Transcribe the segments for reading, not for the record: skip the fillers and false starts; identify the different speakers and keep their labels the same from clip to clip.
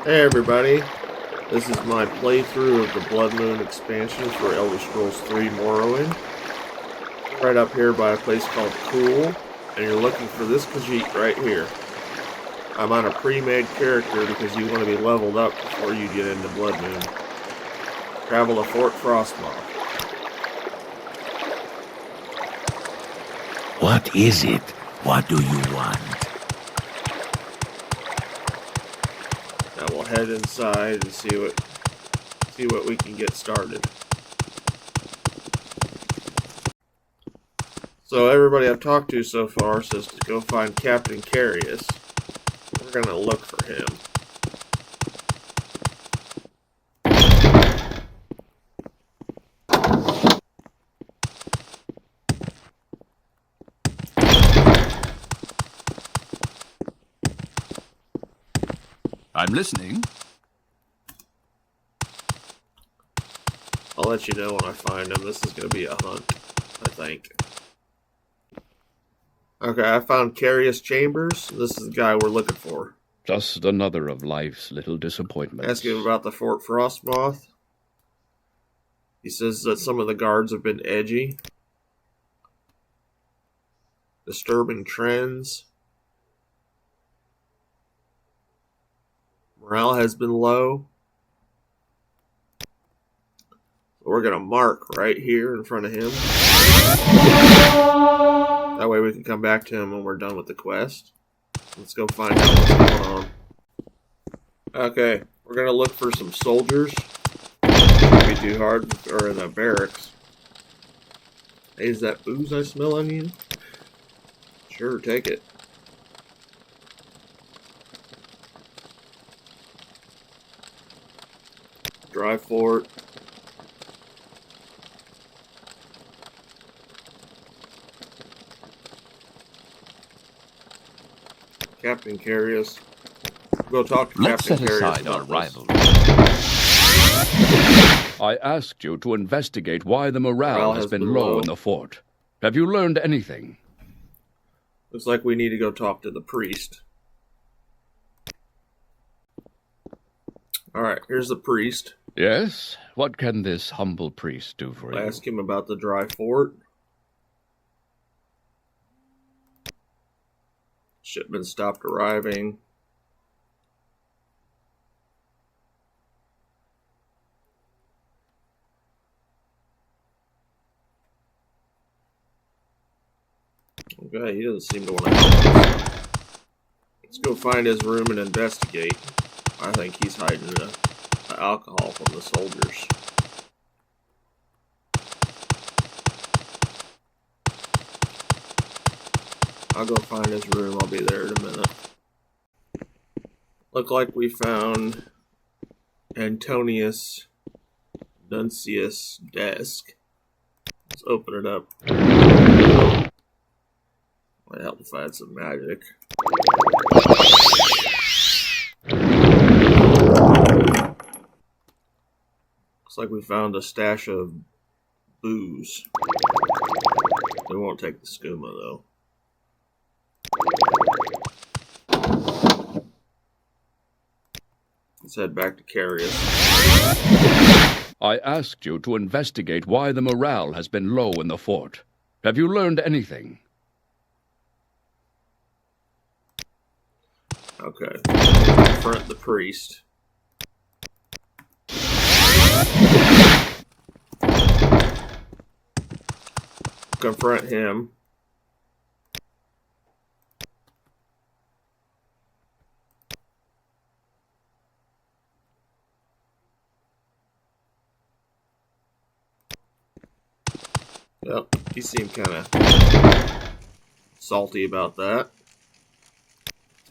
Speaker 1: Hey everybody, this is my playthrough of the Blood Moon expansion for Elder Scrolls 3 Morrowind. Right up here by a place called Cool, and you're looking for this Khajiit right here. I'm on a pre-made character because you want to be leveled up before you get into Blood Moon. Travel to Fort Frostmoth.
Speaker 2: What is it? What do you want?
Speaker 1: Now we'll head inside and see what we can get started. So everybody I've talked to so far says to go find Captain Carius. We're gonna look for him.
Speaker 2: I'm listening.
Speaker 1: I'll let you know when I find him. This is going to be a hunt, I think. Okay, I found Carius Chambers. This is the guy we're looking for.
Speaker 3: Just another of life's little disappointments.
Speaker 1: Ask him about the Fort Frostmoth. He says that some of the guards have been edgy. Disturbing trends. Morale has been low. We're going to mark right here in front of him. That way we can come back to him when we're done with the quest. Let's go find out what's going on. Okay, we're going to look for some soldiers. Shouldn't be too hard, or in the barracks. Hey, is that booze I smell on you? Sure, take it. Dry fort. Captain Carius. Go talk to
Speaker 2: Let's
Speaker 1: Captain
Speaker 2: set
Speaker 1: Carius
Speaker 2: aside our
Speaker 1: about
Speaker 2: rivalry.
Speaker 3: I asked you to investigate why the morale
Speaker 1: Morale
Speaker 3: has
Speaker 1: has
Speaker 3: been
Speaker 1: been
Speaker 3: low
Speaker 1: low.
Speaker 3: in the fort. Have you learned anything?
Speaker 1: Looks like we need to go talk to the priest. Alright, here's the priest.
Speaker 3: Yes? What can this humble priest do for you?
Speaker 1: Ask him about the dry fort. Shipment stopped arriving. Okay, he doesn't seem to want to help us. Let's go find his room and investigate. I think he's hiding the alcohol from the soldiers. I'll go find his room. I'll be there in a minute. Look like we found Antonius Nuncius' desk. Let's open it up. Might help if I had some magic. Looks like we found a stash of booze. We won't take the skooma though. Let's head back to Carius.
Speaker 3: I asked you to investigate why the morale has been low in the fort. Have you learned anything?
Speaker 1: Okay. Confront the priest. Confront him. Yep, he seemed kind of salty about that.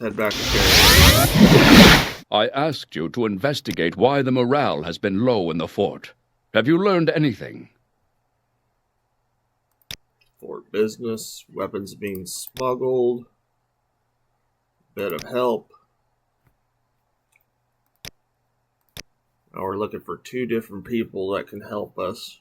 Speaker 1: Let's head back to Carius.
Speaker 3: I asked you to investigate why the morale has been low in the fort. Have you learned anything?
Speaker 1: Fort business, weapons being smuggled, bit of help. Now we're looking for two different people that can help us.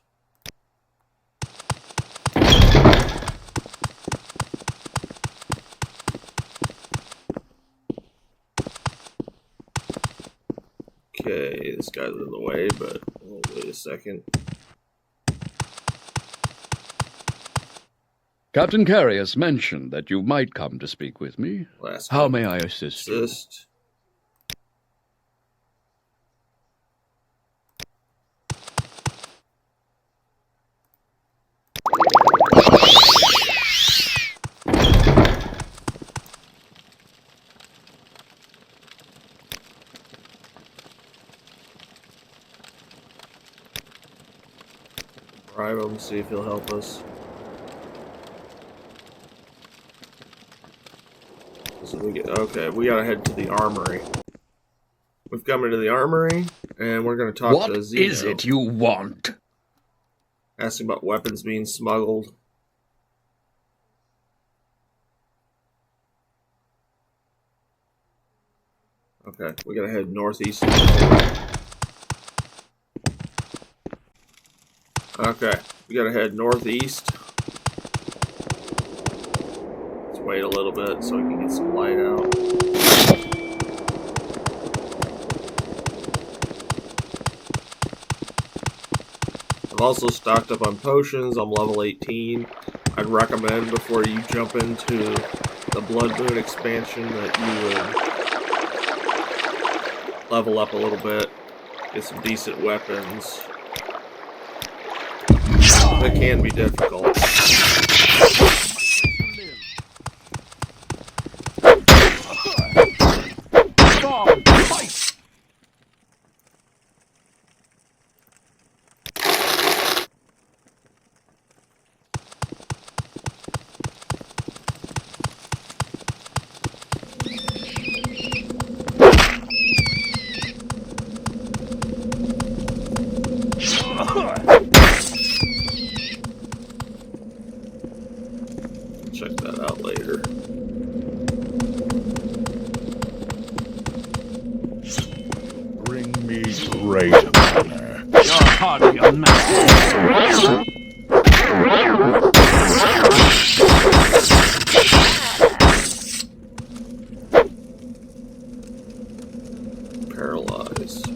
Speaker 1: Okay, this guy's in the way, but wait a second.
Speaker 3: Captain Carius mentioned that you might come to speak with me. How may I assist you?
Speaker 1: Bribe him, see if he'll help us. So okay, we gotta head to the armory. We've come into the armory, and we're gonna talk to Zeno.
Speaker 3: What is it you want?
Speaker 1: Asking about weapons being smuggled. Okay, we gotta head northeast. Okay, we gotta head northeast. Let's wait a little bit so we can get some light out. I've also stocked up on potions. I'm level 18. I'd recommend before you jump into the Blood Moon expansion that you would level up a little bit, get some decent weapons. It can be difficult. Check that out later.
Speaker 2: Bring me great honor. You're hardly a man.
Speaker 1: Paralyzed.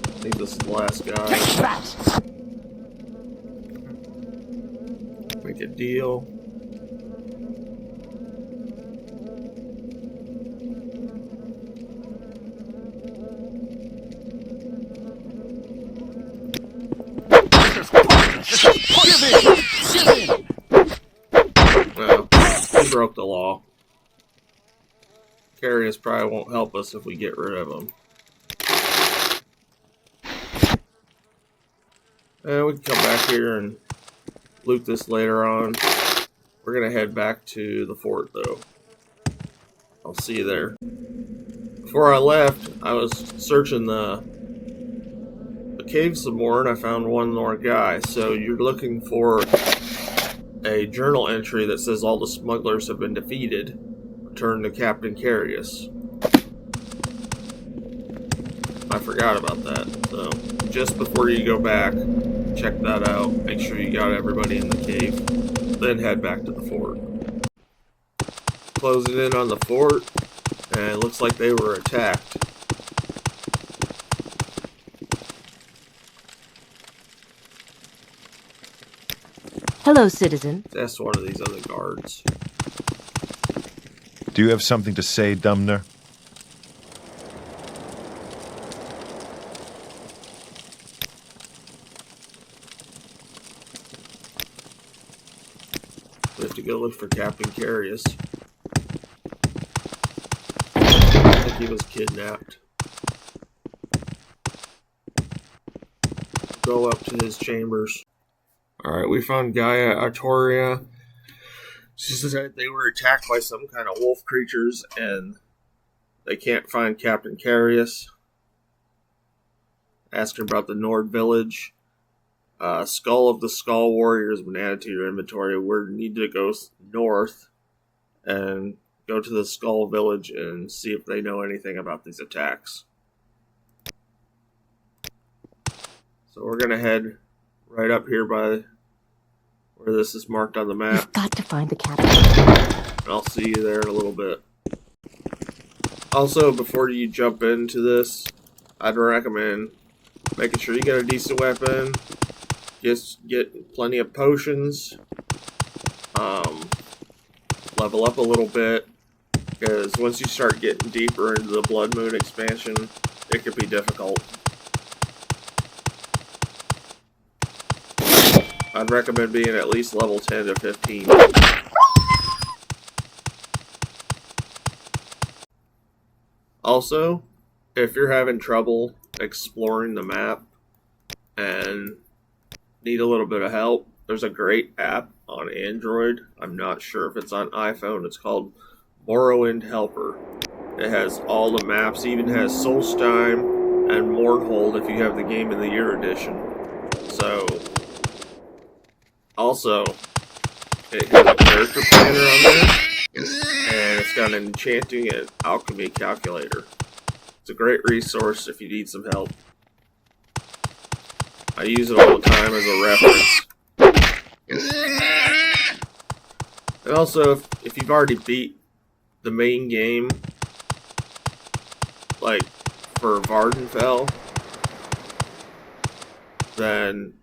Speaker 1: I think this is the last guy. Make a deal. Well, he broke the law. Carius probably won't help us if we get rid of him. And we can come back here and loot this later on. We're gonna head back to the fort though. I'll see you there. Before I left, I was searching the cave some more and I found one more guy. So you're looking for a journal entry that says all the smugglers have been defeated. Return to Captain Carius. I forgot about that. So just before you go back, check that out. Make sure you got everybody in the cave. Then head back to the fort. Closing in on the fort, and it looks like they were attacked.
Speaker 4: Hello, citizen.
Speaker 1: That's one of these other guards.
Speaker 5: Do you have something to say, Dumner?
Speaker 1: We have to go look for Captain Carius. I think he was kidnapped. Go up to his chambers. Alright, we found Gaia Artoria. She said they were attacked by some kind of wolf creatures and they can't find Captain Carius. Ask her about the Nord village. Skull of the Skull Warrior has been added to your inventory. We need to go north and go to the Skull village and see if they know anything about these attacks. So we're going to head right up here by where this is marked on the map.
Speaker 4: You've got to find the capital.
Speaker 1: And I'll see you there in a little bit. Also, before you jump into this, I'd recommend making sure you get a decent weapon, just get plenty of potions, level up a little bit, because once you start getting deeper into the Blood Moon expansion, it could be difficult. I'd recommend being at least level 10 to 15. Also, if you're having trouble exploring the map and need a little bit of help, there's a great app on Android. I'm not sure if it's on iPhone. It's called Morrowind Helper. It has all the maps, even has Solstheim and Mournhold if you have the Game of the Year edition. So, also, it has a character planner on there, and it's got an enchanting and alchemy calculator. It's a great resource if you need some help. I use it all the time as a reference. And also, if you've already beat the main game, like for Vardenfell, then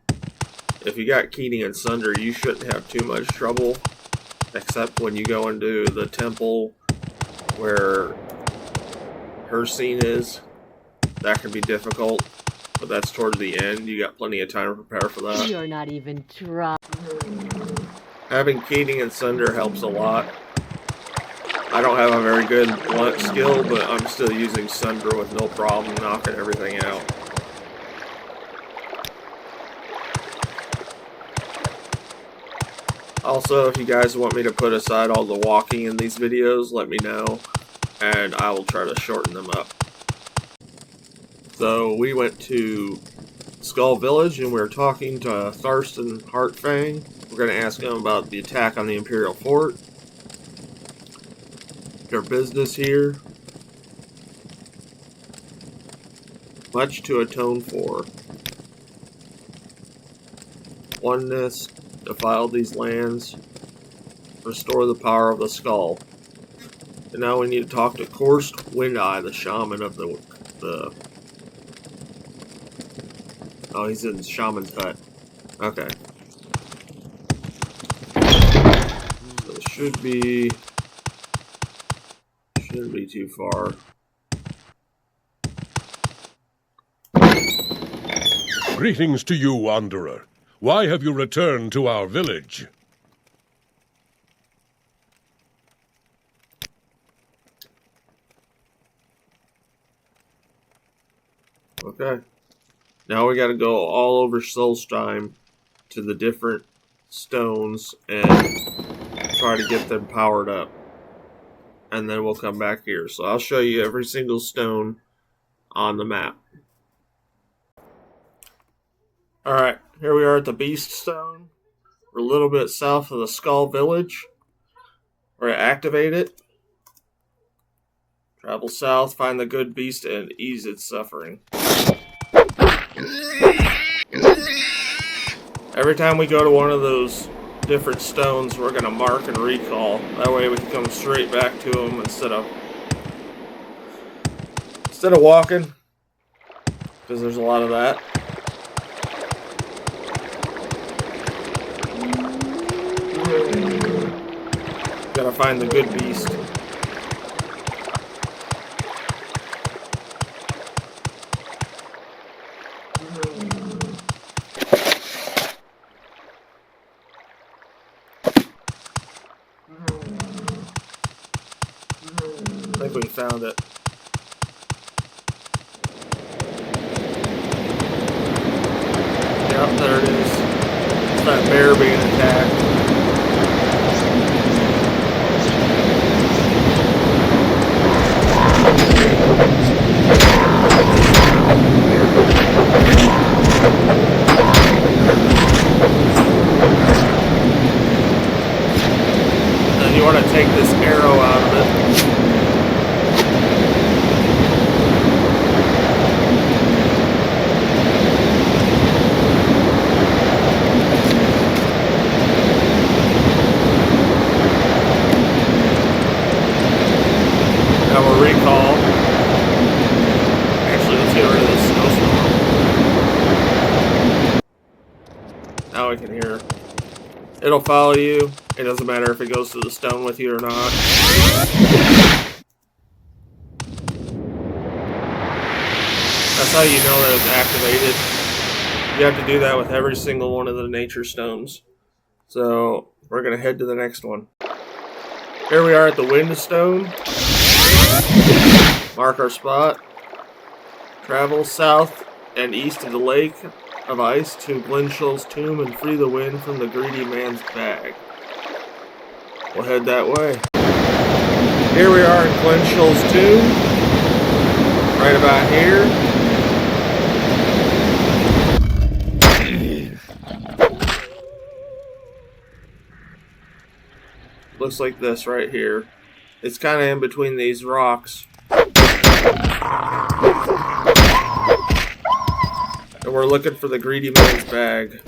Speaker 1: if you got Keening and Sunder, you shouldn't have too much trouble, except when you go into the temple where her scene is. That can be difficult, but that's toward the end. You got plenty of time to prepare for that.
Speaker 4: You're not even trying.
Speaker 1: Having Keening and Sunder helps a lot. I don't have a very good blunt skill, but I'm still using Sunder with no problem knocking everything out. Also, if you guys want me to put aside all the walking in these videos, let me know, and I will try to shorten them up. So, we went to Skull Village, and we were talking to Tharstan Heartfang. We're going to ask him about the attack on the Imperial Fort, their business here, much to atone for, oneness, defile these lands, restore the power of the skull. And now we need to talk to Korst Windeye, the shaman of the oh, he's in Shaman's hut. Okay. So it shouldn't be too far.
Speaker 2: Greetings to you, Wanderer. Why have you returned to our village?
Speaker 1: Okay. Now we gotta go all over Solstheim to the different stones and try to get them powered up. And then we'll come back here. So I'll show you every single stone on the map. Alright, here we are at the Beast Stone. We're a little bit south of the Skull Village. We're going to activate it. Travel south, find the good beast, and ease its suffering. Every time we go to one of those different stones, we're going to mark and recall. That way we can come straight back to them instead of walking. Because there's a lot of that. Gotta find the good beast. I think we found it. Yep, there it is. It's that bear being attacked. And you want to take this arrow out of it. Now I can hear. It'll follow you. It doesn't matter if it goes to the stone with you or not. That's how you know that it's activated. You have to do that with every single one of the nature stones. So we're going to head to the next one. Here we are at the wind stone. Mark our spot. Travel south and east of the lake of ice to Glenshul's tomb and free the wind from the greedy man's bag. We'll head that way. Here we are in Glenshul's tomb. Right about here. Looks like this right here. It's kind of in between these rocks. And we're looking for the greedy man's bag.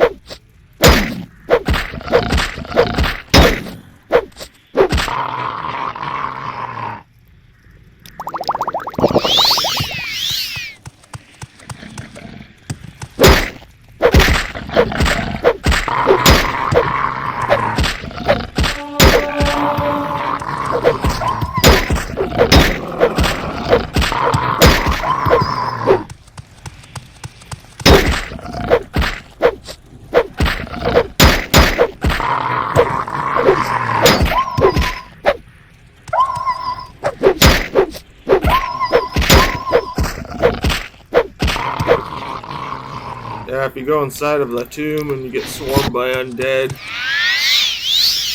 Speaker 1: Yeah, if you go inside of the tomb and you get swarmed by undead,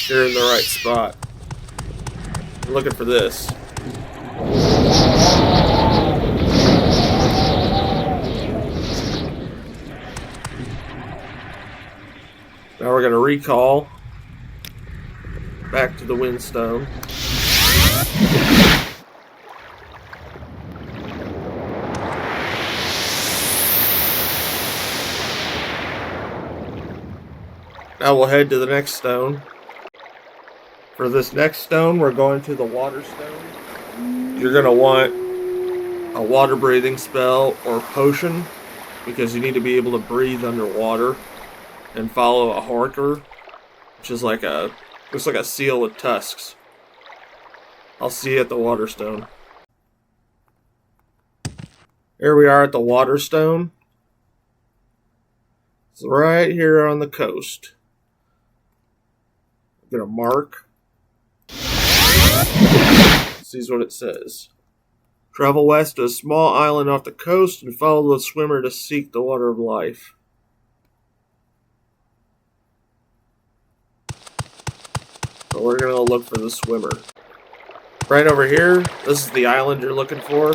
Speaker 1: you're in the right spot. I'm looking for this. Now we're going to recall back to the windstone. Now we'll head to the next stone. For this next stone, we're going to the water stone. You're going to want a water breathing spell or potion because you need to be able to breathe underwater and follow a horker, which is like looks like a seal with tusks. I'll see you at the water stone. Here we are at the water stone. It's right here on the coast. I'm gonna mark. See what it says. Travel west to a small island off the coast and follow the swimmer to seek the water of life. So we're gonna look for the swimmer. Right over here, this is the island you're looking for.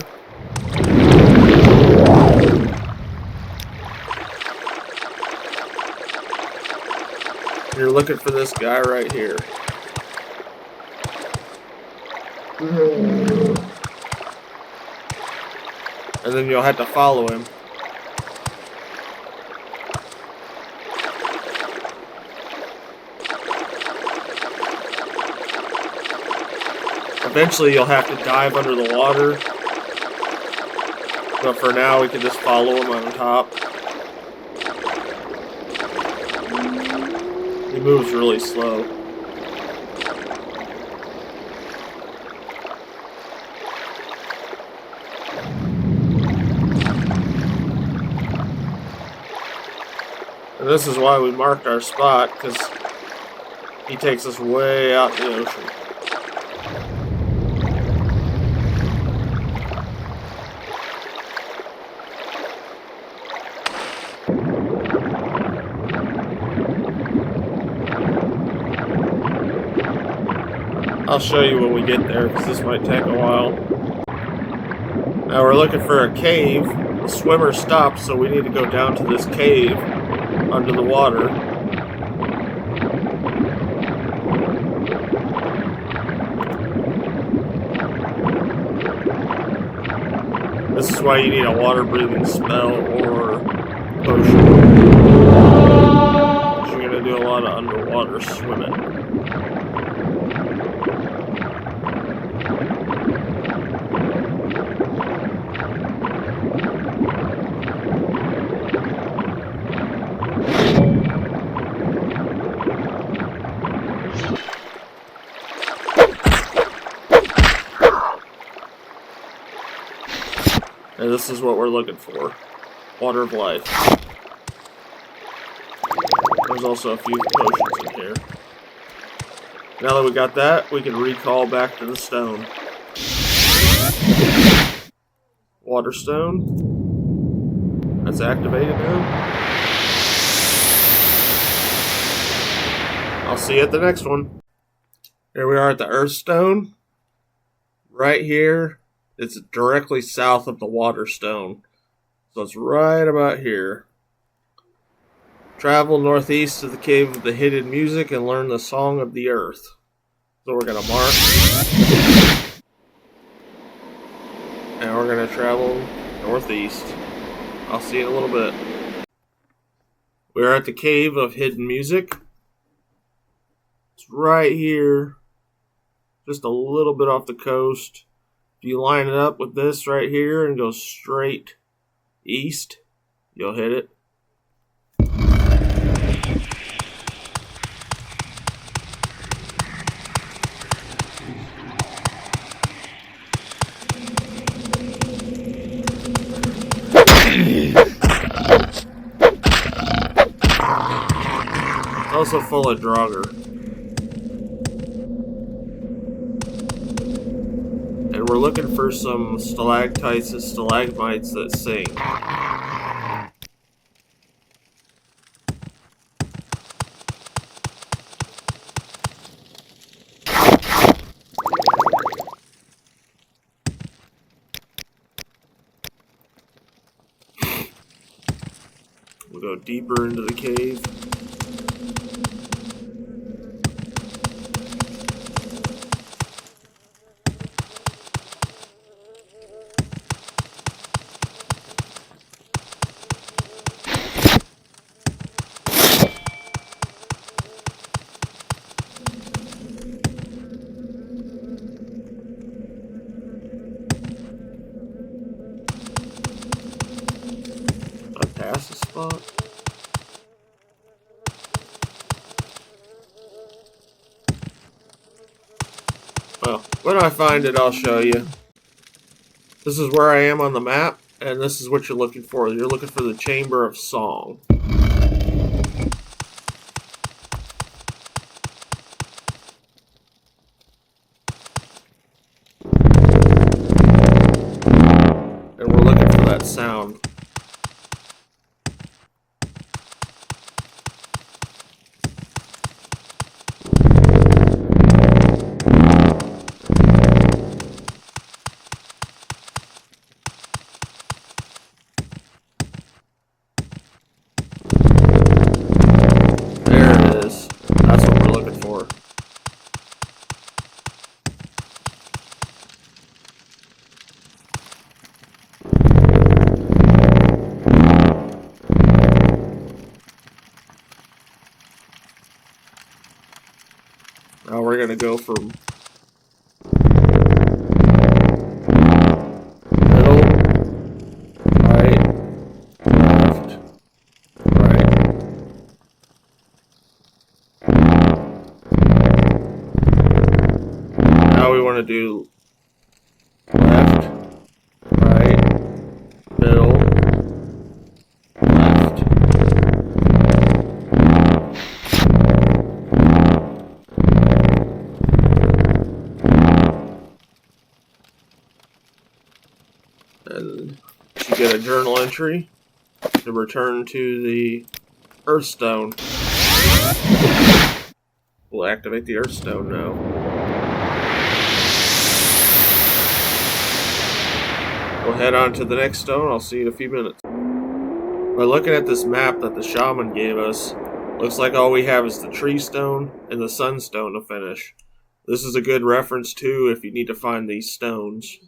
Speaker 1: You're looking for this guy right here. And then you'll have to follow him. Eventually you'll have to dive under the water. But for now we can just follow him on top. He moves really slow. And this is why we marked our spot, because he takes us way out in the ocean. I'll show you when we get there, because this might take a while. Now we're looking for a cave. The swimmer stopped, so we need to go down to this cave under the water. This is why you need a water-breathing spell or potion. Because you're going to do a lot of underwater swimming. this is what we're looking for. Water of life. There's also a few potions in here. Now that we got that, we can recall back to the stone. Water stone. That's activated now. I'll see you at the next one. Here we are at the Earth Stone. Right here, it's directly south of the Water Stone. So it's right about here. Travel northeast to the Cave of the Hidden Music and learn the Song of the Earth. So we're going to mark. And we're going to travel northeast. I'll see you in a little bit. We're at the Cave of Hidden Music. It's right here. Just a little bit off the coast. If you line it up with this right here and go straight east, you'll hit it. It's also full of Draugr. And we're looking for some stalactites and stalagmites that sing. We'll go deeper into the cave. Pass the spot. Well, when I find it, I'll show you. This is where I am on the map, and this is what you're looking for. You're looking for the Chamber of Song. And we're looking for that sound. That's what we're looking for. Now we're going to go from middle, right, left, right. Now we want to do left, right, middle, left. And you get a journal entry to return to the Earthstone. We'll activate the Earthstone now. We'll head on to the next stone. I'll see you in a few minutes. By looking at this map that the shaman gave us, looks like all we have is the tree stone and the sunstone to finish. This is a good reference too if you need to find these stones.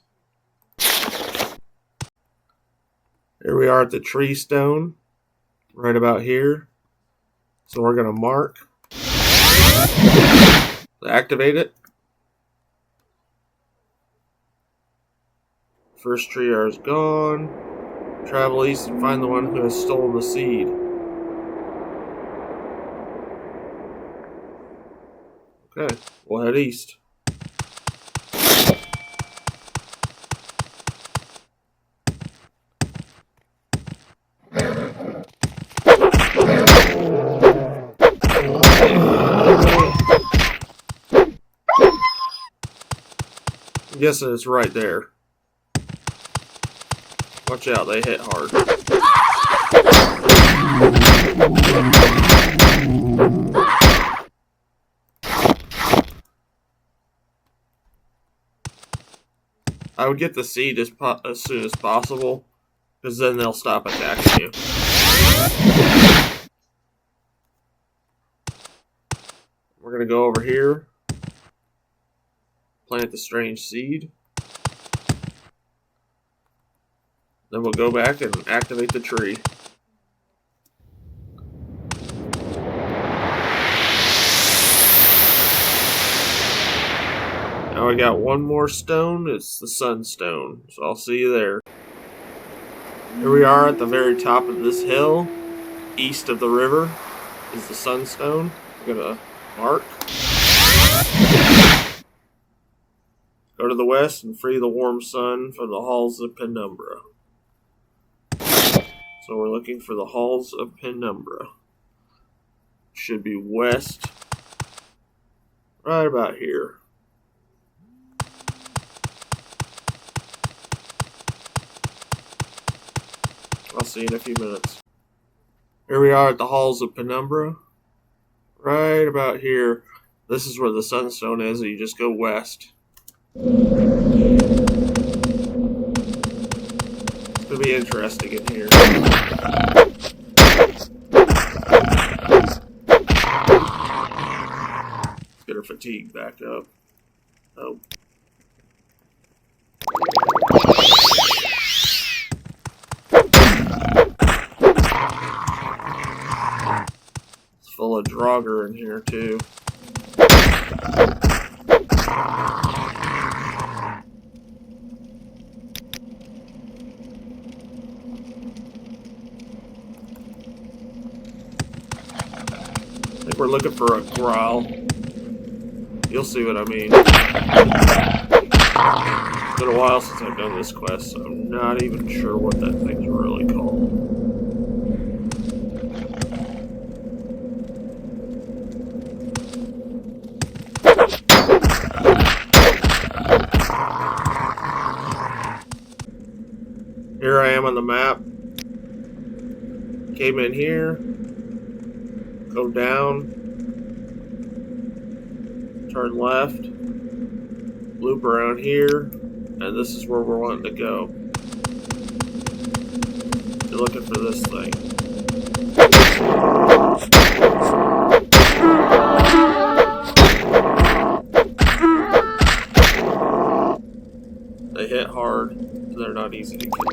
Speaker 1: Here we are at the tree stone, right about here. So we're going to mark, activate it. First tree is gone. Travel east and find the one who has stolen the seed. Okay, we'll head east. I'm guessing it's right there. Watch out, they hit hard. I would get the seed as soon as possible, because then they'll stop attacking you. We're going to go over here, plant the strange seed. Then we'll go back and activate the tree. Now I got one more stone. It's the sunstone. So I'll see you there. Here we are at the very top of this hill. East of the river is the sunstone. I'm going to mark. Go to the west and free the warm sun from the halls of Penumbra. So we're looking for the halls of Penumbra. Should be west. Right about here. I'll see you in a few minutes. Here we are at the halls of Penumbra. Right about here. This is where the sunstone is, and you just go west. It's going to be interesting in here. Let's get her fatigue back up. Oh. It's full of Draugr in here, too. I think we're looking for a growl. You'll see what I mean. It's been a while since I've done this quest, so I'm not even sure what that thing's really called. Here I am on the map. Came in here. Go down. Turn left. Loop around here. And this is where we're wanting to go. You're looking for this thing. They hit hard, and they're not easy to kill.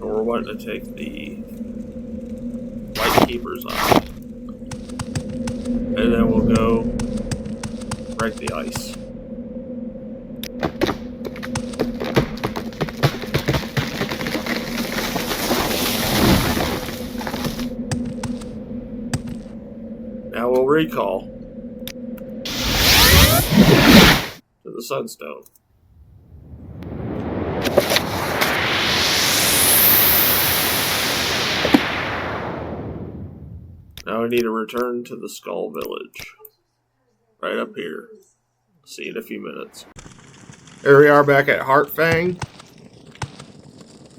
Speaker 1: We're wanting to take the White Keepers off. And then we'll go break the ice. Now we'll recall to the Sunstone. Now I need to return to the Skull Village. Right up here. See you in a few minutes. Here we are back at Heartfang.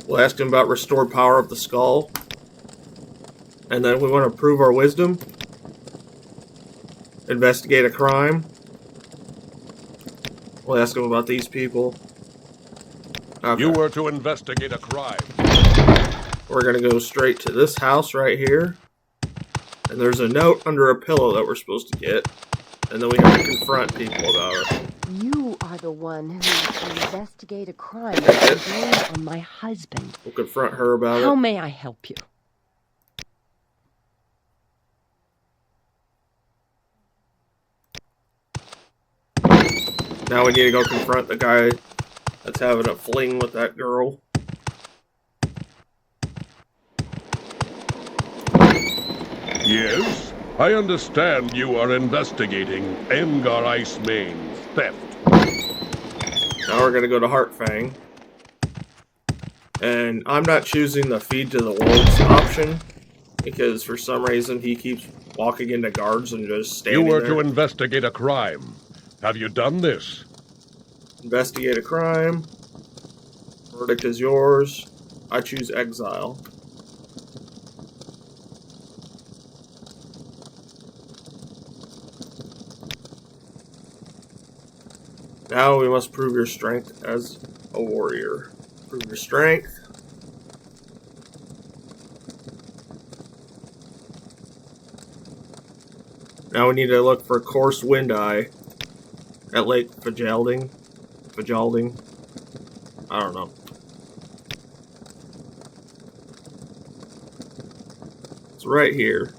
Speaker 1: We'll ask him about restored power of the skull. And then we want to prove our wisdom. Investigate a crime. We'll ask him about these people. Okay.
Speaker 2: You were to investigate a crime.
Speaker 1: We're going to go straight to this house right here. And there's a note under a pillow that we're supposed to get. And then we have to confront people about it.
Speaker 4: You are the one who needs to investigate a crime that's been blamed on my husband.
Speaker 1: We'll confront her about it.
Speaker 4: How may I help you?
Speaker 1: Now we need to go confront the guy that's having a fling with that girl.
Speaker 2: Yes, I understand you are investigating Engar Icemane's theft.
Speaker 1: Now we're going to go to Heartfang. And I'm not choosing the feed to the wolves option because for some reason he keeps walking into guards and just standing
Speaker 2: You were
Speaker 1: there.
Speaker 2: to investigate a crime. Have you done this?
Speaker 1: Investigate a crime. Verdict is yours. I choose exile. Now we must prove your strength as a warrior. Prove your strength. Now we need to look for coarse wind eye at Lake Fajalding. I don't know. It's right here.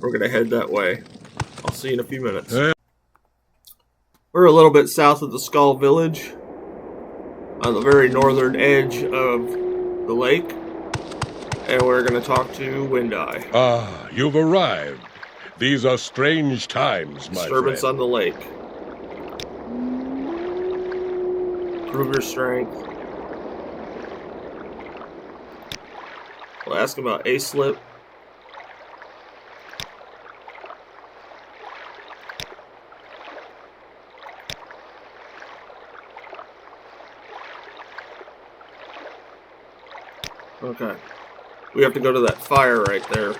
Speaker 1: We're gonna head that way. I'll see you in a few minutes. We're a little bit south of the Skull Village, on the very northern edge of the lake, and we're going to talk to Wind Eye.
Speaker 2: Ah, you've arrived. These are strange times, my
Speaker 1: Disturbance
Speaker 2: friend.
Speaker 1: on the lake. Prove your strength. We'll ask about A-Slip. Okay. We have to go to that fire right there.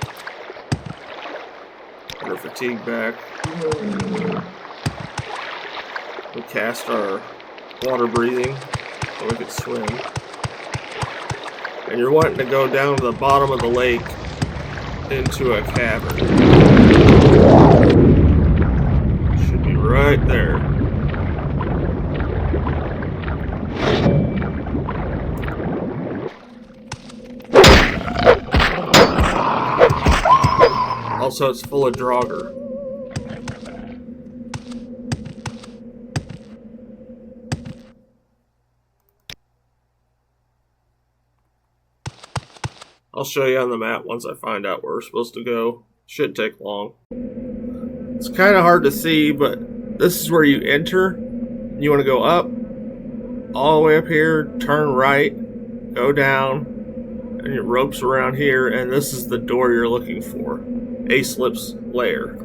Speaker 1: Get our fatigue back. We cast our water breathing so we can swim. And you're wanting to go down to the bottom of the lake into a cavern. Should be right there. Also, it's full of Draugr. I'll show you on the map once I find out where we're supposed to go. Shouldn't take long. It's kind of hard to see, but this is where you enter. You want to go up, all the way up here, turn right, go down, and your rope's around here, and this is the door you're looking for. A-Slip's lair.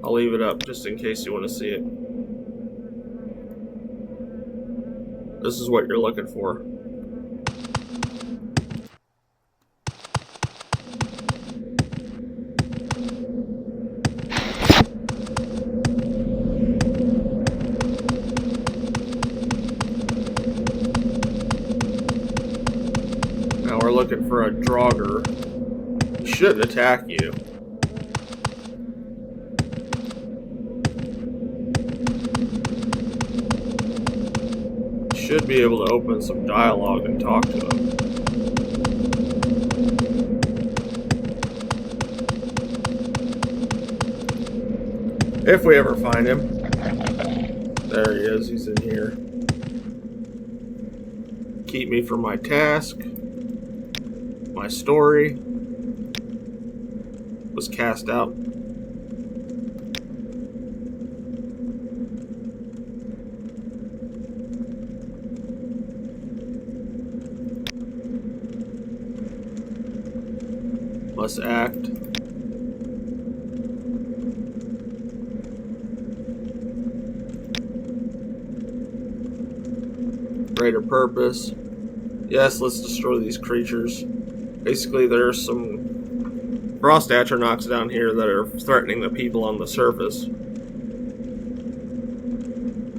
Speaker 1: I'll leave it up just in case you want to see it. This is what you're looking for. Now we're looking for a Draugr. He shouldn't attack you. You should be able to open some dialogue and talk to him. If we ever find him. There he is, he's in here. Keep me from my task. My story was cast out. Must act. Greater purpose. Yes, let's destroy these creatures. Basically, there's some frost atronachs down here that are threatening the people on the surface.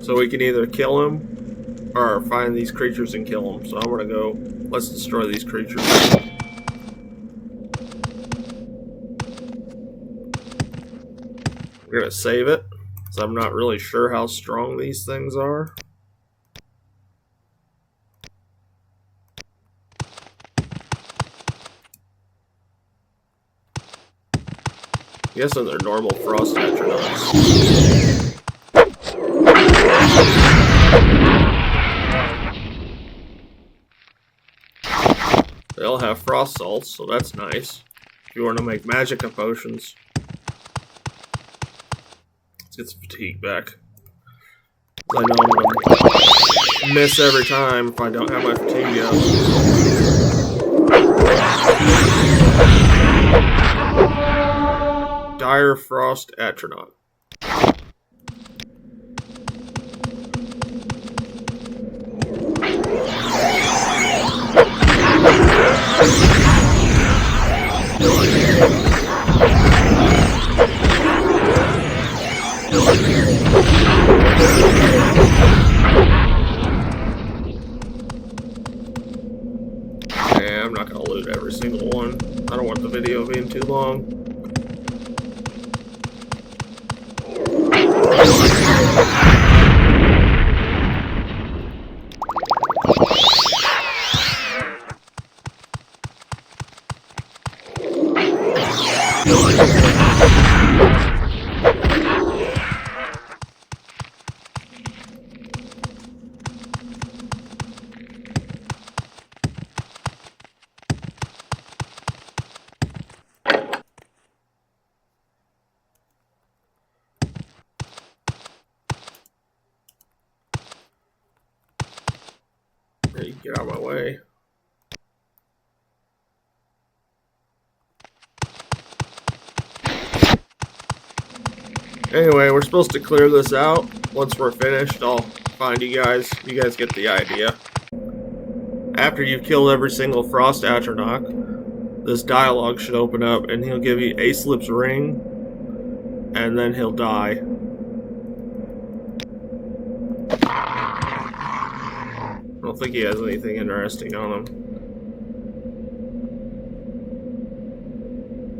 Speaker 1: So we can either kill them or find these creatures and kill them. So I'm gonna go, let's destroy these creatures. We're gonna save it, because I'm not really sure how strong these things are. Guessing they're normal frost atronachs. They all have frost salts, so that's nice. If you want to make magicka potions. Let's get some fatigue back. I know I'm gonna miss every time if I don't have my fatigue up. Dire Frost Atronach. Yeah, I'm not gonna loot every single one. I don't want the video being too long. Hey, get out of my way. Anyway, we're supposed to clear this out. Once we're finished, I'll find you guys. You guys get the idea. After you've killed every single Frost Atronach, this dialogue should open up and he'll give you Aislip's ring, and then he'll die. I don't think he has anything interesting on him.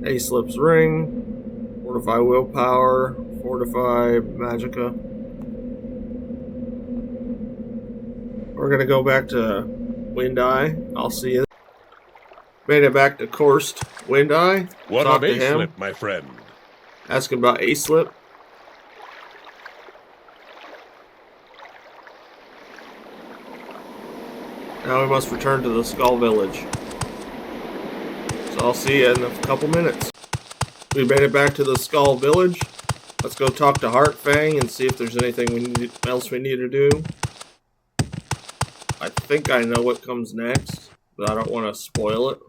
Speaker 1: Aislip's ring, Fortify Willpower, Fortify Magicka. We're gonna go back to Wind Eye. I'll see you. Made it back to Korst Wind Eye.
Speaker 2: What
Speaker 1: Talk
Speaker 2: of
Speaker 1: to him.
Speaker 2: Aislip, my friend?
Speaker 1: Ask him about Aislip. Now we must return to the Skull Village. So I'll see you in a couple minutes. We made it back to the Skull Village. Let's go talk to Heartfang and see if there's anything else we need to do. I think I know what comes next, but I don't want to spoil it.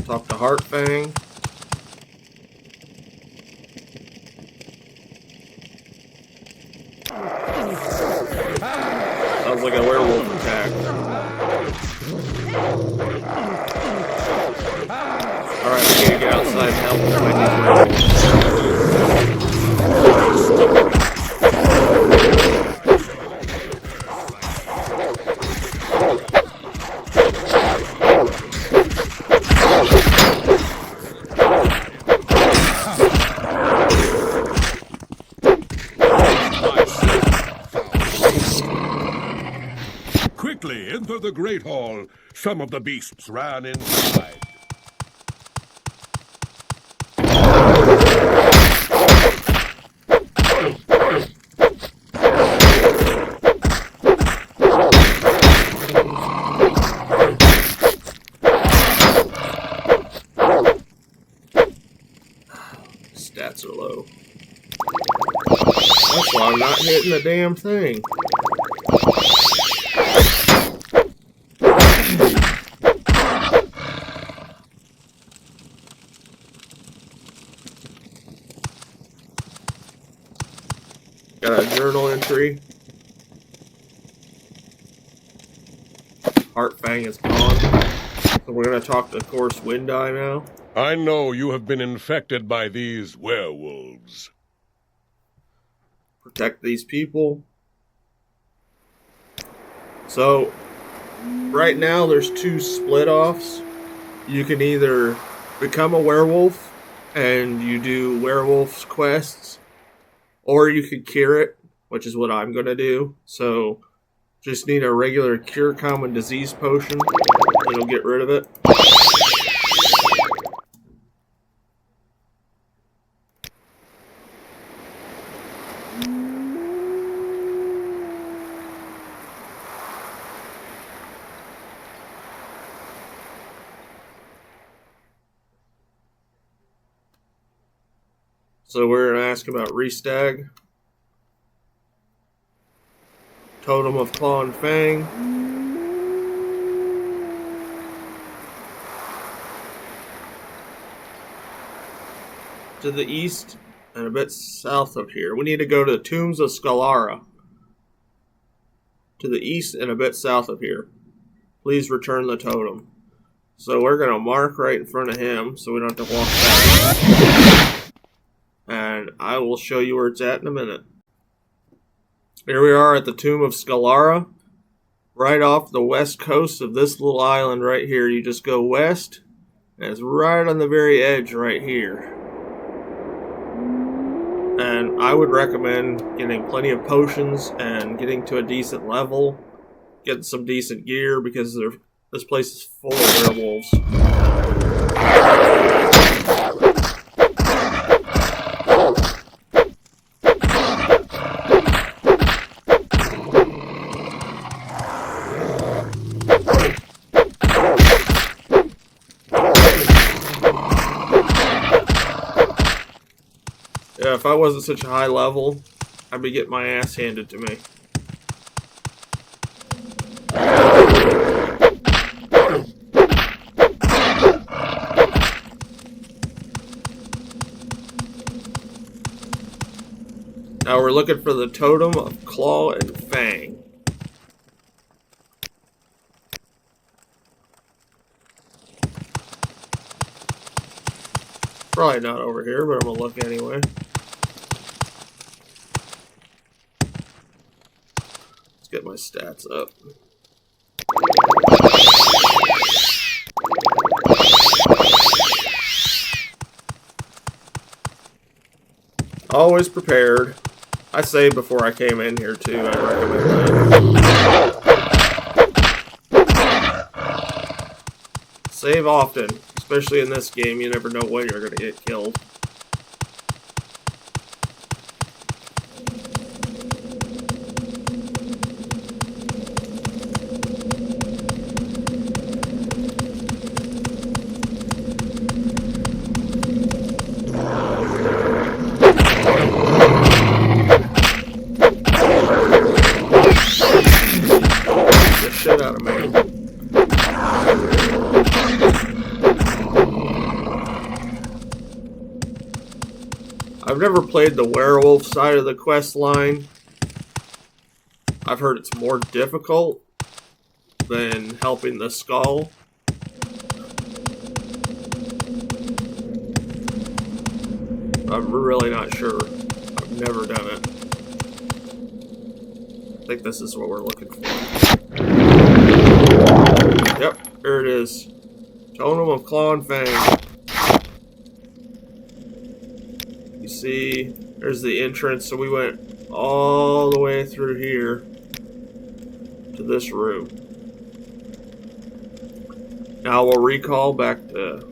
Speaker 1: Talk to Heartfang. Sounds like a werewolf attack. Alright, we gotta get outside and help them fight these werewolves.
Speaker 2: Quickly, enter the Great Hall. Some of the beasts ran inside.
Speaker 1: Stats are low. That's why I'm not hitting the damn thing. Got a journal entry. Heartfang is gone. So we're gonna talk to Korst Wind Eye now.
Speaker 2: I know you have been infected by these werewolves.
Speaker 1: Protect these people. So, right now there's two split-offs. You can either become a werewolf and you do werewolf's quests, or you could cure it, which is what I'm going to do. So, just need a regular cure common disease potion. It'll get rid of it. So we're going to ask about Restag. Totem of Claw and Fang. To the east and a bit south of here. We need to go to the Tombs of Scalara. To the east and a bit south of here. Please return the totem. So we're going to mark right in front of him so we don't have to walk back. And I will show you where it's at in a minute. Here we are at the Tomb of Scalara. Right off the west coast of this little island right here. You just go west. And it's right on the very edge right here. And I would recommend getting plenty of potions and getting to a decent level. Getting some decent gear because this place is full of werewolves. Yeah, if I wasn't such a high level, I'd be getting my ass handed to me. Now we're looking for the Totem of Claw and Fang. Probably not over here, but I'm gonna look anyway. Let's get my stats up. Always prepared. I saved before I came in here too. I recommend that. Save often, especially in this game. You never know when you're going to get killed. Shit out of me. I've never played the werewolf side of the quest line. I've heard it's more difficult than helping the skull. I'm really not sure. I've never done it. I think this is what we're looking for. Yep, here it is. Totem of Claw and Fang. You see, there's the entrance, so we went all the way through here to this room. Now we'll recall back to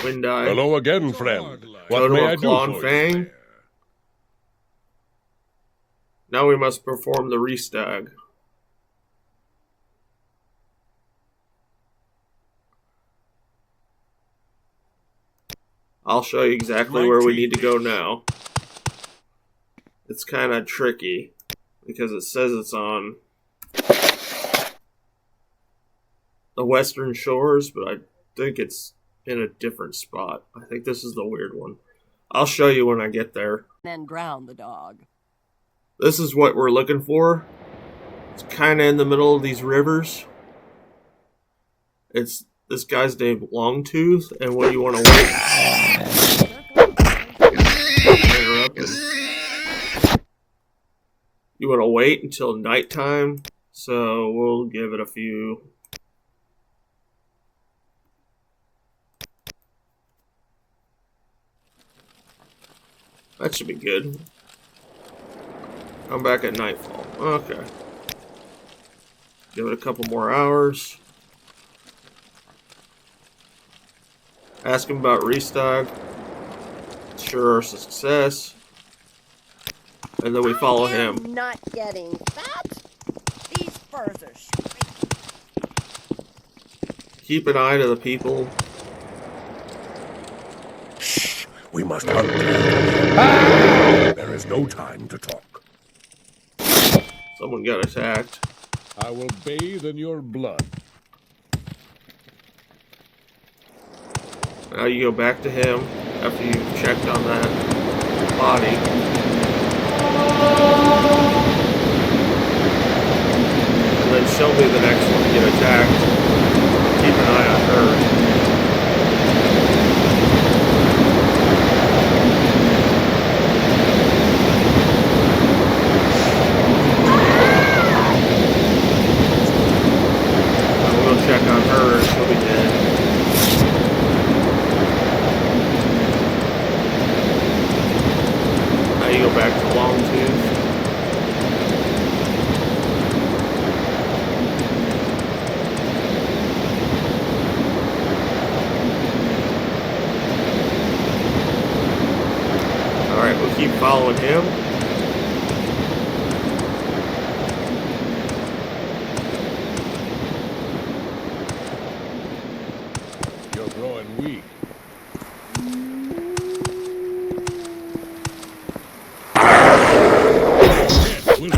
Speaker 1: Windeye.
Speaker 2: Hello again, friend. What
Speaker 1: Totem
Speaker 2: may I
Speaker 1: of
Speaker 2: do
Speaker 1: Claw and
Speaker 2: for
Speaker 1: Fang.
Speaker 2: you?
Speaker 1: Now we must perform the Restag. I'll show you exactly where we need to go now. It's kind of tricky because it says it's on the western shores, but I think it's in a different spot. I think this is the weird one. I'll show you when I get there.
Speaker 6: Then drown the dog.
Speaker 1: This is what we're looking for. It's kind of in the middle of these rivers. It's this guy's named Longtooth, and what you want to wait. You want to wait until nighttime, so we'll give it a few. That should be good. Come back at nightfall. Okay. Give it a couple more hours. Ask him about Restag. Sure, success. And then we follow him.
Speaker 6: I'm not getting fat. These furs are shrinking.
Speaker 1: Keep an eye to the people.
Speaker 2: Shh! We must hunt. There is no time to talk.
Speaker 1: Someone got attacked.
Speaker 2: I will bathe in your blood.
Speaker 1: Now you go back to him after you've checked on that body. And then she'll be the next one to get attacked. Keep an eye on her. We'll go check on her and she'll be dead. Now you go back to Longtooth. Alright, we'll keep following him.
Speaker 2: You're growing weak. We'll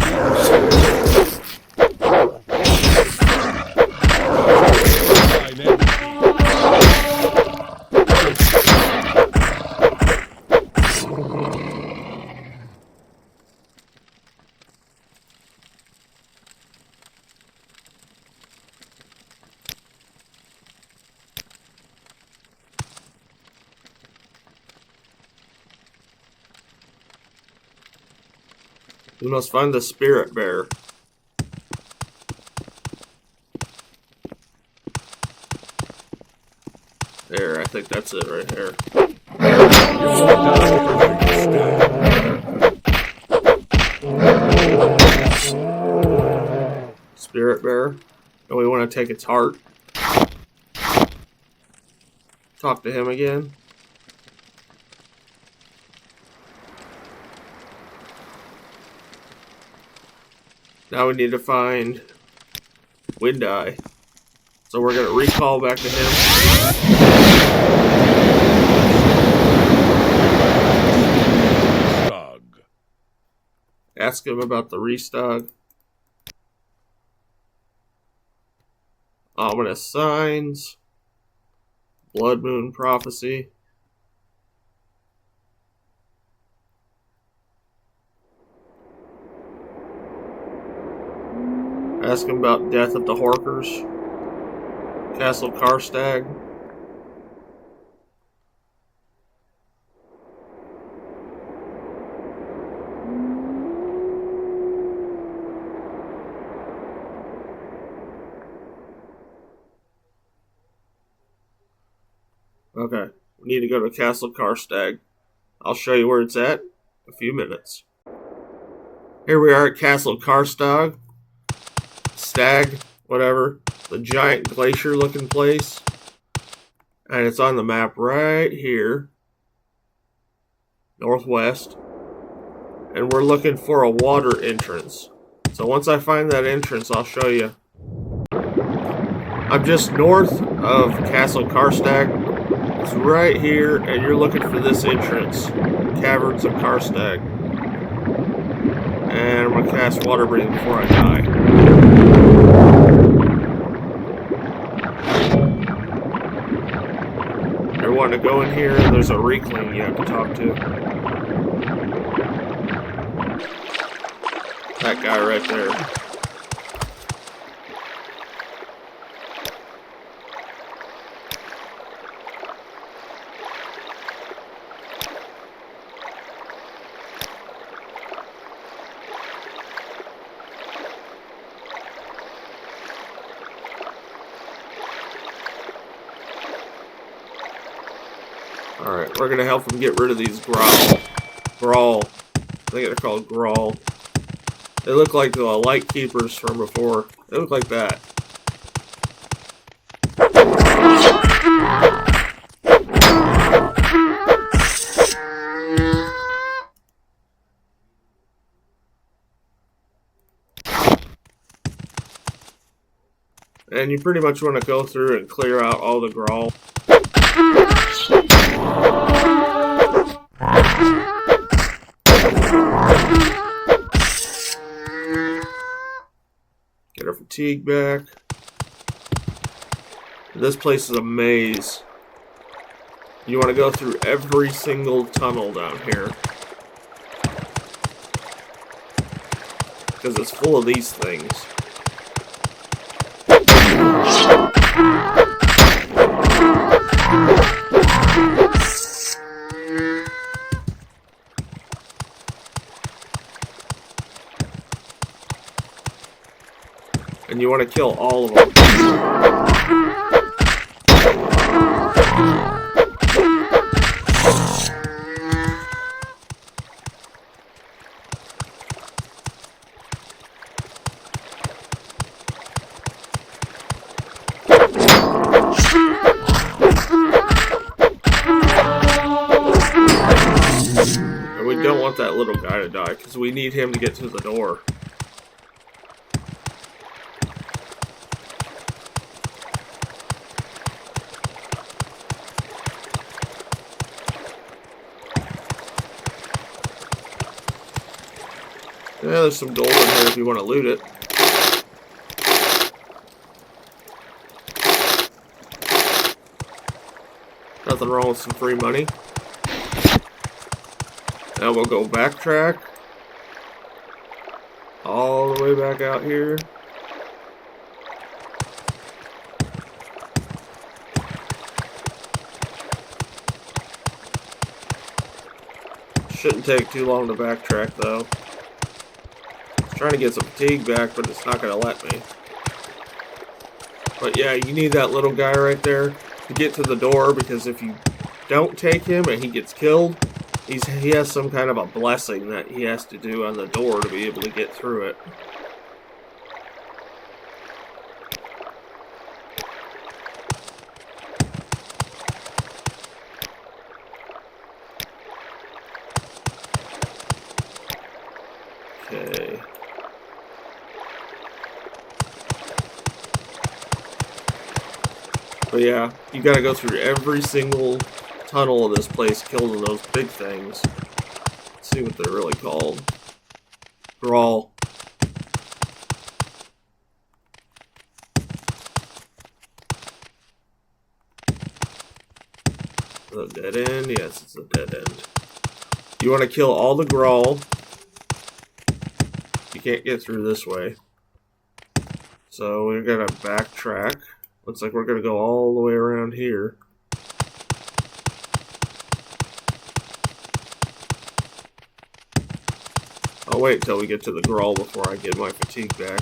Speaker 1: We must find the spirit bear. There, I think that's it right here. Spirit bear. And we want to take its heart. Talk to him again. Now we need to find Wind Eye. So we're going to recall back to him. Ask him about the Restog. Ominous Signs. Blood Moon Prophecy. Ask him about Death at the Horkers. Castle Karstag. Okay, we need to go to Castle Karstag. I'll show you where it's at in a few minutes. Here we are at Castle Karstag. Stag, whatever. The giant glacier looking place. And it's on the map right here. Northwest. And we're looking for a water entrance. So once I find that entrance, I'll show you. I'm just north of Castle Karstag. It's right here, and you're looking for this entrance. Caverns of Karstag. And I'm going to cast Water Breathing before I die. You're wanting to go in here, and there's a Reekling you have to talk to. That guy right there. Alright, we're gonna help him get rid of these Grawl. I think they're called Grawl. They look like the light keepers from before. They look like that. And you pretty much want to go through and clear out all the Grawl. fatigue back. This place is a maze. You want to go through every single tunnel down here. Because it's full of these things. And you want to kill all of them. And we don't want that little guy to die, because we need him to get to the door. Yeah, there's some gold in here if you want to loot it. Nothing wrong with some free money. Now we'll go backtrack. All the way back out here. Shouldn't take too long to backtrack though. Trying to get some fatigue back, but it's not going to let me. But yeah, you need that little guy right there to get to the door, because if you don't take him and he gets killed, he has some kind of a blessing that he has to do on the door to be able to get through it. Okay. But yeah, you gotta go through every single tunnel of this place, killing those big things. Let's see what they're really called. Grawl. A dead end? Yes, it's a dead end. You want to kill all the Grawl. You can't get through this way. So we're gonna backtrack. Looks like we're gonna go all the way around here. I'll wait till we get to the Grawl before I get my fatigue back.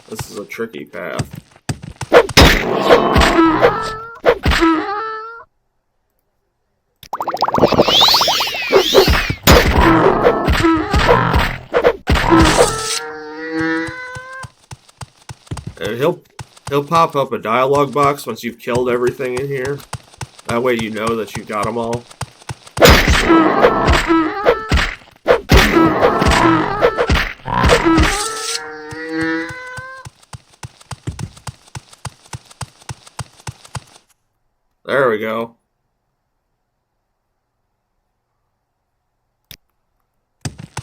Speaker 1: This is a tricky path. And he'll pop up a dialogue box once you've killed everything in here. That way you know that you got them all. There we go.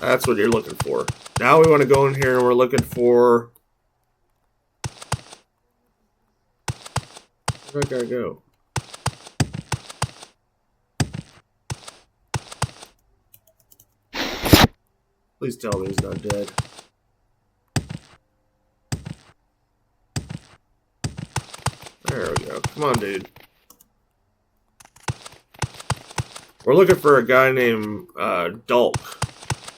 Speaker 1: That's what you're looking for. Now we want to go in here and we're looking for... Where'd that guy go? Please tell me he's not dead. There we go. Come on, dude. We're looking for a guy named Dulk.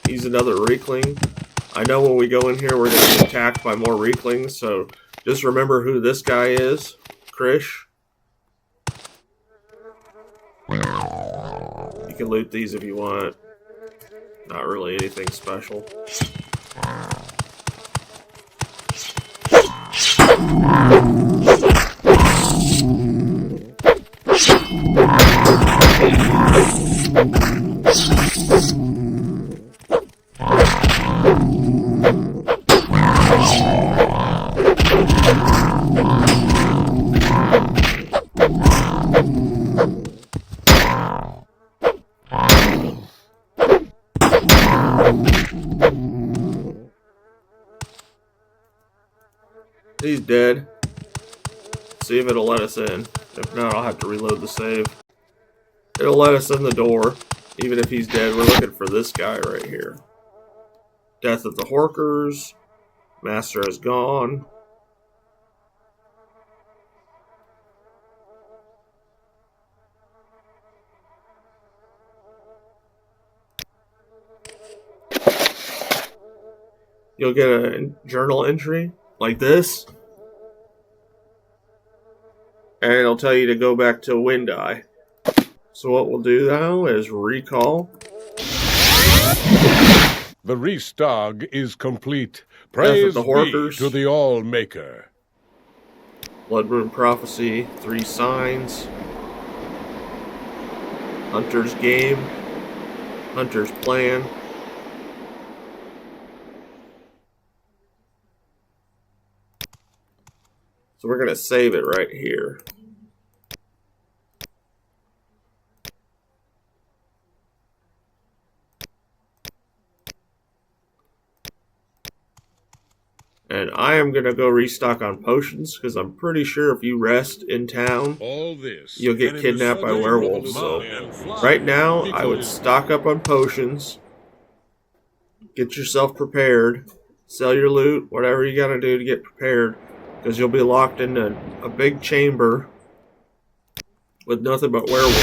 Speaker 1: He's another Reekling. I know when we go in here we're going to be attacked by more Reeklings, so just remember who this guy is. Krish. You can loot these if you want. Not really anything special. dead. See if it'll let us in. If not, I'll have to reload the save. It'll let us in the door, even if he's dead. We're looking for this guy right here. Death of the Horkers. Master has gone. You'll get a journal entry like this. And it'll tell you to go back to Windeye. So what we'll do now is recall.
Speaker 2: The Restog is complete. Praise
Speaker 1: the
Speaker 2: be
Speaker 1: Horkers.
Speaker 2: to the All-Maker.
Speaker 1: Blood Moon Prophecy, 3 signs. Hunter's Game. Hunter's Plan. So we're going to save it right here. And I am going to go restock on potions, because I'm pretty sure if you rest in town,
Speaker 2: All this,
Speaker 1: you'll get
Speaker 2: and in
Speaker 1: kidnapped
Speaker 2: the
Speaker 1: by
Speaker 2: southern
Speaker 1: werewolves.
Speaker 2: world
Speaker 1: So
Speaker 2: and fly
Speaker 1: right now, I would
Speaker 2: because
Speaker 1: stock up on potions. Get yourself prepared. Sell your loot, whatever you got to do to get prepared. Because you'll be locked in a big chamber with nothing but werewolves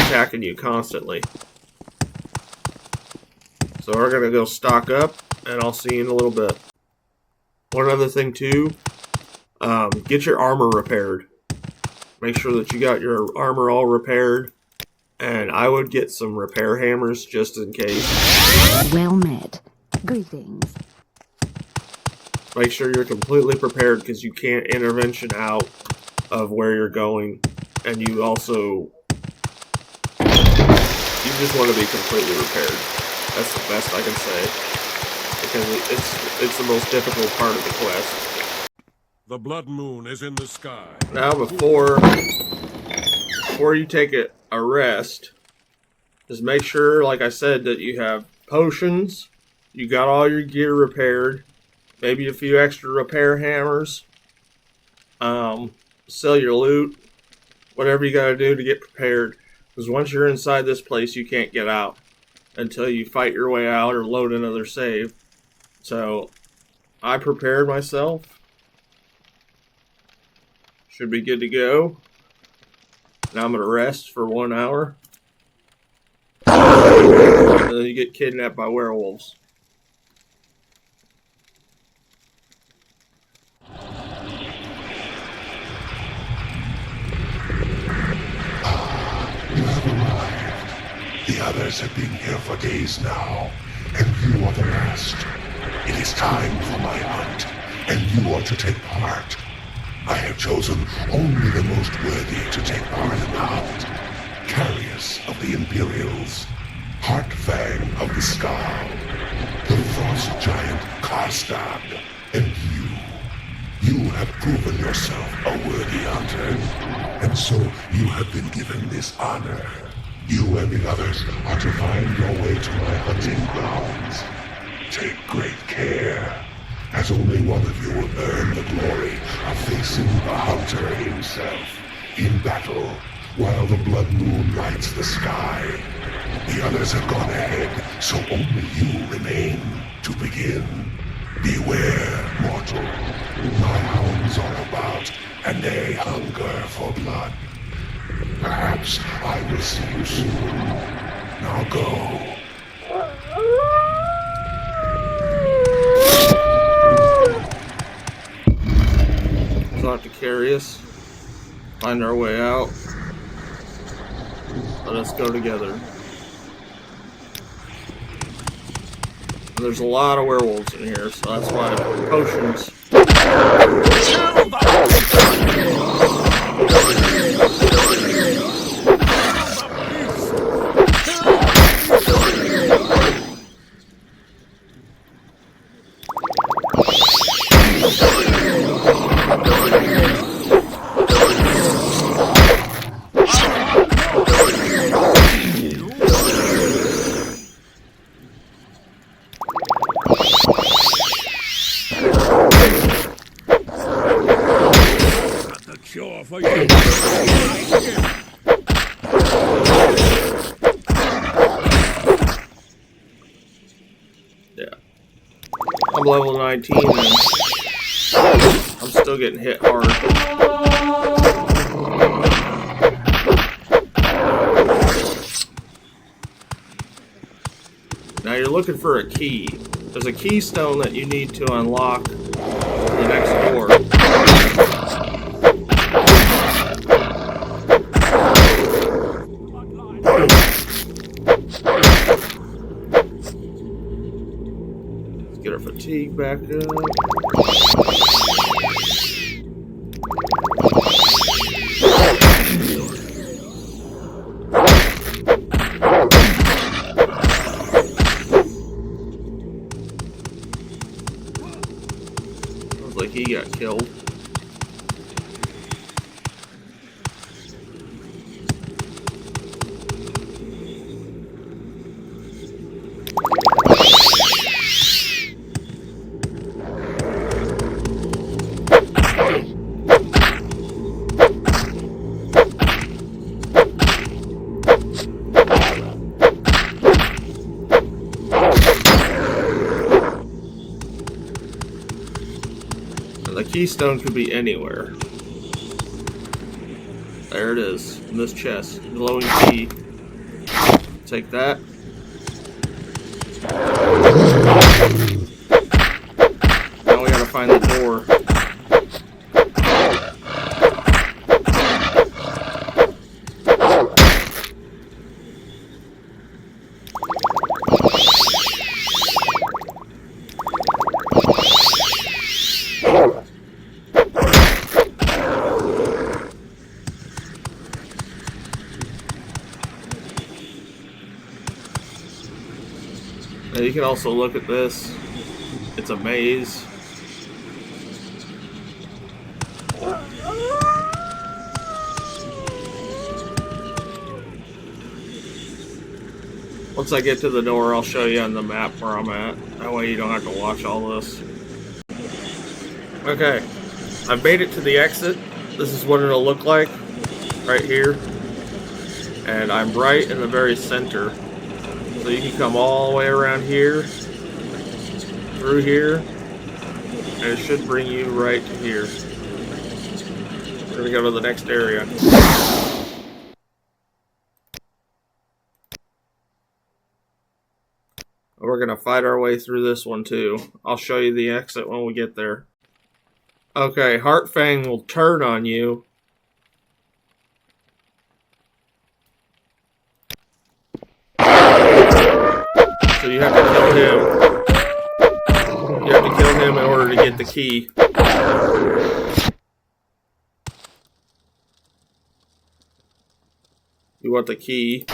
Speaker 1: attacking you constantly. So we're going to go stock up, and I'll see you in a little bit. One other thing too, get your armor repaired. Make sure that you got your armor all repaired. And I would get some repair hammers just in case.
Speaker 7: Well met. Greetings.
Speaker 1: Make sure you're completely prepared, because you can't intervention out of where you're going. And you also, you just want to be completely repaired. That's the best I can say. Because it's the most difficult part of the quest.
Speaker 2: the blood moon is in the sky.
Speaker 1: Now before you take a rest, just make sure, like I said, that you have potions, you got all your gear repaired, maybe a few extra repair hammers, sell your loot, whatever you gotta do to get prepared. Because once you're inside this place, you can't get out until you fight your way out or load another save. So, I prepared myself. Should be good to go. Now I'm going to rest for 1 hour. And then you get kidnapped by werewolves.
Speaker 8: You have arrived. The others have been here for days now, and you are the last. It is time for my hunt, and you are to take part. I have chosen only the most worthy to take part in the hunt. Carius of the Imperials, Heartfang of the Scar, the Frost Giant Karstad, and you. You have proven yourself a worthy hunter, and so you have been given this honor. You and the others are to find your way to my hunting grounds. Take great care, as only one of you will earn the glory of facing the hunter himself in battle while the blood moon lights the sky. The others have gone ahead, so only you remain to begin. Beware, mortal. My hounds are about, and they hunger for blood. Perhaps I will see you soon. Now go.
Speaker 1: Talk to Carius. Find our way out. Let us go together. There's a lot of werewolves in here, so that's why I put potions. Yeah. I'm level 19 and I'm still getting hit hard. Now you're looking for a key. There's a keystone that you need to unlock the next door. Let's get our fatigue back up. Sounds like he got killed. The keystone could be anywhere. There it is, in this chest. Glowing key. Take that. Now we gotta find the door. Now you can also look at this. It's a maze. Once I get to the door, I'll show you on the map where I'm at. That way you don't have to watch all this. Okay, I've made it to the exit. This is what it'll look like right here. And I'm right in the very center. So you can come all the way around here, through here, and it should bring you right to here. We're gonna go to the next area. We're gonna fight our way through this one too. I'll show you the exit when we get there. Okay, Heartfang will turn on you. So you have to kill him. You have to kill him in order to get the key. You want the key.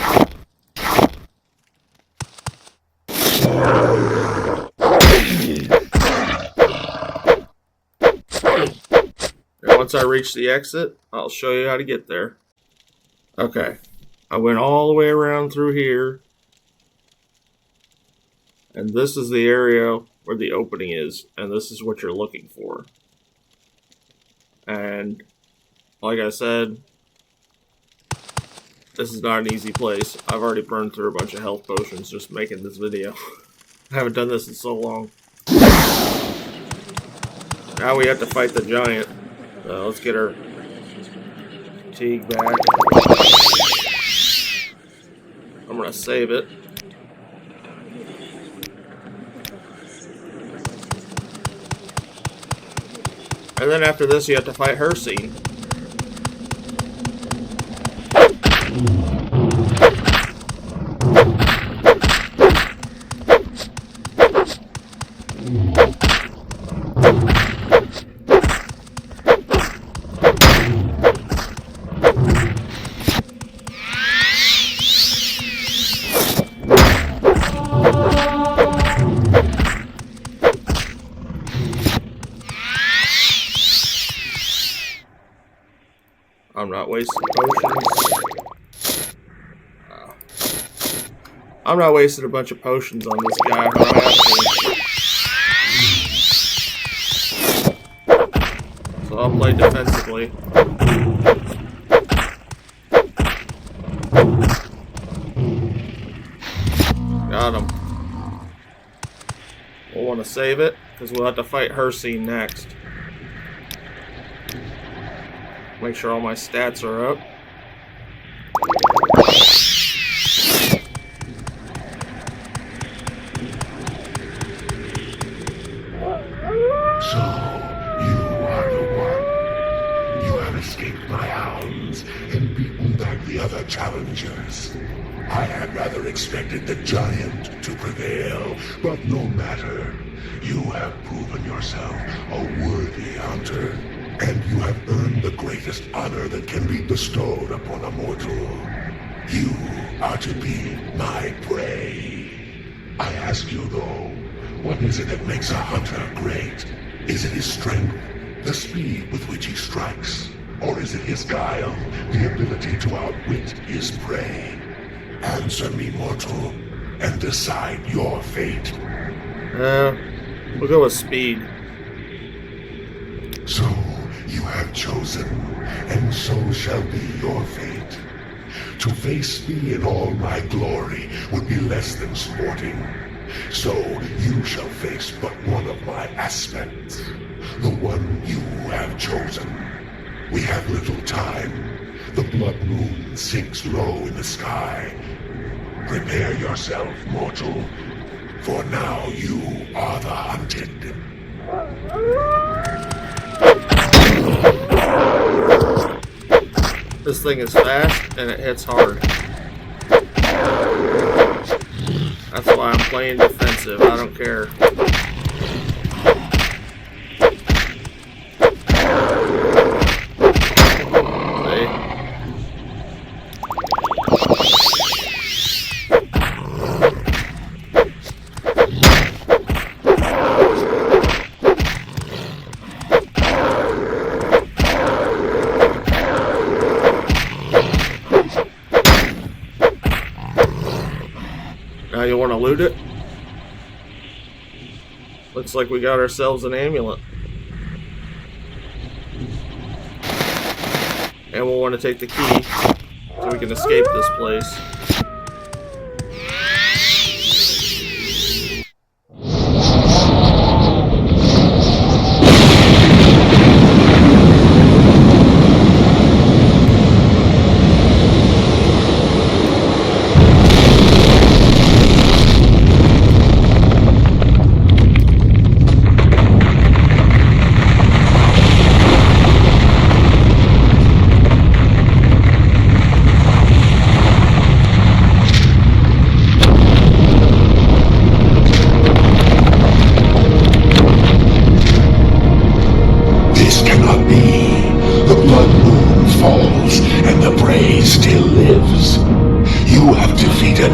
Speaker 1: And once I reach the exit, I'll show you how to get there. Okay. I went all the way around through here. And this is the area where the opening is, and this is what you're looking for. And like I said, this is not an easy place. I've already burned through a bunch of health potions just making this video. I haven't done this in so long. Now we have to fight the giant. So let's get our fatigue back. I'm gonna save it. And then after this, you have to fight her scene. I'm not wasting potions. I'm not wasting a bunch of potions on this guy. I don't have to. So I'll play defensively. save it, because we'll have to fight Hercene next. Make sure all my stats are up.
Speaker 8: So, you are the one. You have escaped my hounds and beaten back the other challengers. I had rather expected the giant to prevail, but no matter. You have proven yourself a worthy hunter, and you have earned the greatest honor that can be bestowed upon a mortal. You are to be my prey. I ask you, though, what is it that makes a hunter great? Is it his strength, the speed with which he strikes? Or is it his guile, the ability to outwit his prey? Answer me, mortal, and decide your fate.
Speaker 1: We'll go with speed.
Speaker 8: So, you have chosen, and so shall be your fate. To face me in all my glory would be less than sporting. So, you shall face but one of my aspects. The one you have chosen. We have little time. The blood moon sinks low in the sky. Prepare yourself, mortal, for now you are the hunted.
Speaker 1: This thing is fast and it hits hard. That's why I'm playing defensive. I don't care. Now you want to loot it? Looks like we got ourselves an amulet. And we'll want to take the key so we can escape this place.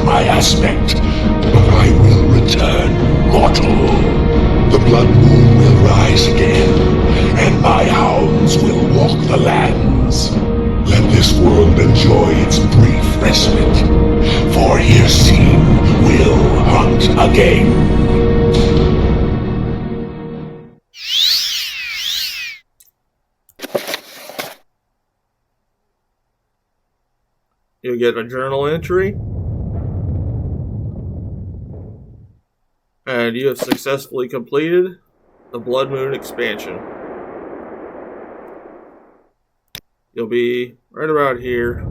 Speaker 8: My aspect, but I will return mortal. The blood moon will rise again, and my hounds will walk the lands. Let this world enjoy its brief respite, for Hircine will hunt again.
Speaker 1: You'll get a journal entry. And you have successfully completed the Blood Moon expansion. You'll be right about here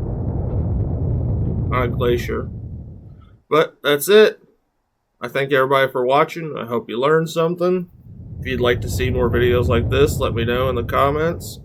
Speaker 1: on a glacier. But that's it. I thank everybody for watching. I hope you learned something. If you'd like to see more videos like this, let me know in the comments.